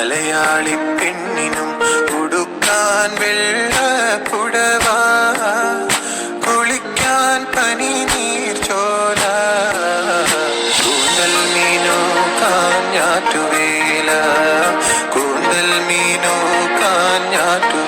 മലയാളി പെണ്ണിനും ഉടുക്കാൻ വെള്ളപ്പുടവ, കുളിക്കാൻ പനിനീർ ചോല, കൂന്തൽ മീനോ കാഞ്ഞാറ്റുവേല, കൂന്തൽ മീനോ കാഞ്ഞാറ്റു